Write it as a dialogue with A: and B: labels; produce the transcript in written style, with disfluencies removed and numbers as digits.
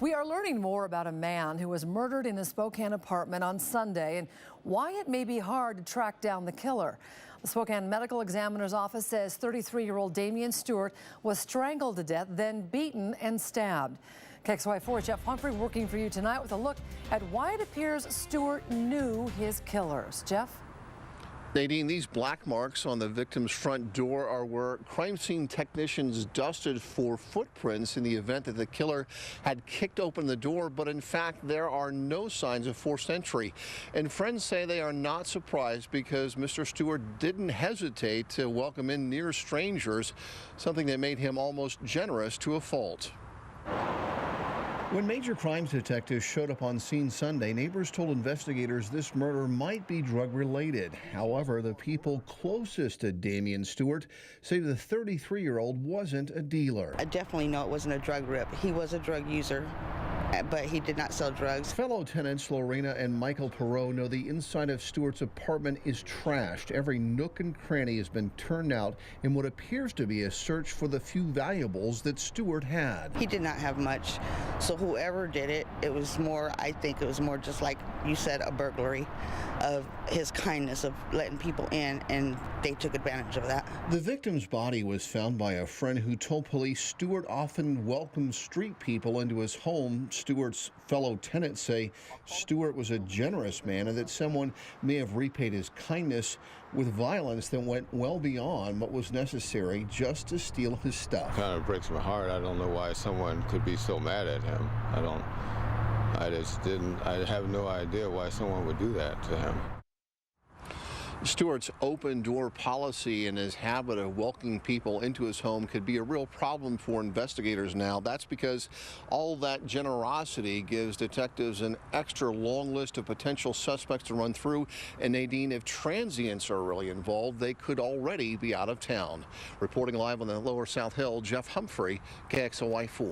A: We are learning more about a man who was murdered in a Spokane apartment on Sunday and why it may be hard to track down the killer. The Spokane Medical Examiner's Office says 33-year-old Damian Stewart was strangled to death, then beaten and stabbed. KXLY4's Jeff Humphrey working for you tonight with a look at why it appears Stewart knew his killers. Jeff?
B: Nadine, these black marks on the victim's front door are where crime scene technicians dusted for footprints in the event that the killer had kicked open the door, but in fact there are no signs of forced entry. And friends say they are not surprised because Mr. Stewart didn't hesitate to welcome in near strangers, something that made him almost generous to a fault. When major crimes detectives showed up on scene Sunday, neighbors told investigators this murder might be drug-related. However, the people closest to Damian Stewart say the 33-year-old wasn't a dealer.
C: I definitely know it wasn't a drug rip. He was a drug user, but he did not sell drugs.
B: Fellow tenants Lorena and Michael Perot know the inside of Stewart's apartment is trashed. Every nook and cranny has been turned out in what appears to be a search for the few valuables that Stewart had.
C: He did not have much, so whoever did it, I think it was more just like you said, a burglary of his kindness of letting people in, and they took advantage of that.
B: The victim's body was found by a friend who told police Stewart often welcomed street people into his home. Stewart's fellow tenants say Stewart was a generous man and that someone may have repaid his kindness with violence that went well beyond what was necessary just to steal his stuff.
D: Kind of breaks my heart. I don't know why someone could be so mad at him. I have no idea why someone would do that to him.
B: Stewart's open door policy and his habit of welcoming people into his home could be a real problem for investigators now. That's because all that generosity gives detectives an extra long list of potential suspects to run through. And Nadine, if transients are really involved, they could already be out of town. Reporting live on the Lower South Hill, Jeff Humphrey, KXLY4.